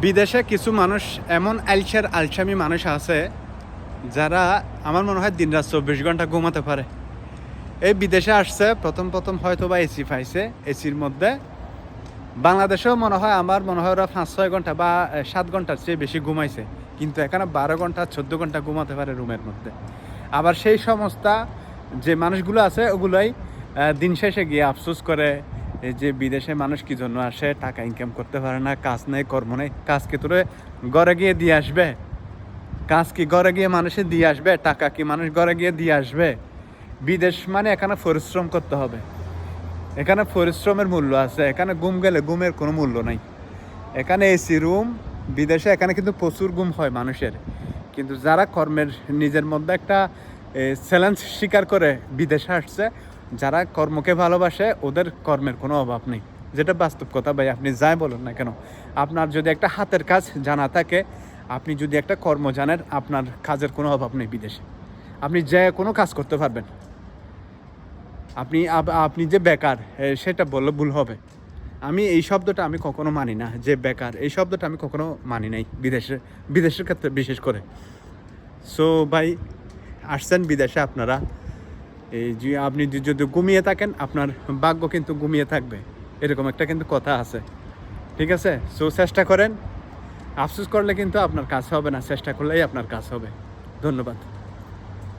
বিদেশে কিছু মানুষ এমন আলসামি মানুষ আছে যারা আমার মনে হয় দিনরাত 24 ঘন্টা ঘুমাতে পারে। এই বিদেশে আসছে প্রথম হয়তো বা এসি পাইছে, এসির মধ্যে বাংলাদেশেও আমার মনে হয় ওরা 5-6 ঘন্টা বা 7 ঘন্টার চেয়ে বেশি ঘুমাইছে, কিন্তু এখানে 12 ঘন্টা 14 ঘন্টা ঘুমাতে পারে রুমের মধ্যে। আবার সেই সমস্ত যে মানুষগুলো আছে ওগুলোই দিন শেষে গিয়ে আফসোস করে এই যে বিদেশে মানুষ কি জন্য আসে, টাকা ইনকাম করতে পারে না, কাজ নেই, কর্ম নেই। কাজ কি তোরে ঘরে গিয়ে দিয়ে আসবে? কাজ কি ঘরে গিয়ে মানুষে দিয়ে আসবে? টাকা কি মানুষ ঘরে গিয়ে দিয়ে আসবে? বিদেশ মানে এখানে পরিশ্রম করতে হবে, এখানে পরিশ্রমের মূল্য আছে। এখানে ঘুম গেলে ঘুমের কোনো মূল্য নাই। এখানে এসি রুম, বিদেশে এখানে কিন্তু প্রচুর ঘুম হয় মানুষের, কিন্তু যারা কর্মের নিজের মধ্যে একটা চ্যালেঞ্জ স্বীকার করে বিদেশে আসছে, যারা কর্মকে ভালোবাসে, ওদের কর্মের কোনো অভাব নেই। যেটা বাস্তব কথা ভাই, আপনি যাই বলুন না কেন, আপনার যদি একটা হাতের কাজ জানা থাকে, আপনি যদি একটা কর্ম জানেন, আপনার কাজের কোনো অভাব নেই বিদেশে। আপনি যে কোনো কাজ করতে পারবেন। আপনি যে বেকার, সেটা বললে ভুল হবে। এই শব্দটা আমি কখনো মানি না, যে বেকার এই শব্দটা আমি কখনো মানি নাই বিদেশের ক্ষেত্রে বিশেষ করে। সো ভাই, আসছেন বিদেশে আপনারা, এই যে আপনি যদি ঘুমিয়ে থাকেন, আপনার ভাগ্য কিন্তু ঘুমিয়ে থাকবে, এরকম একটা কিন্তু কথা আছে। ঠিক আছে? সো চেষ্টা করেন। আফসোস করলে কিন্তু আপনার কাজ হবে না, চেষ্টা করলেই আপনার কাজ হবে। ধন্যবাদ।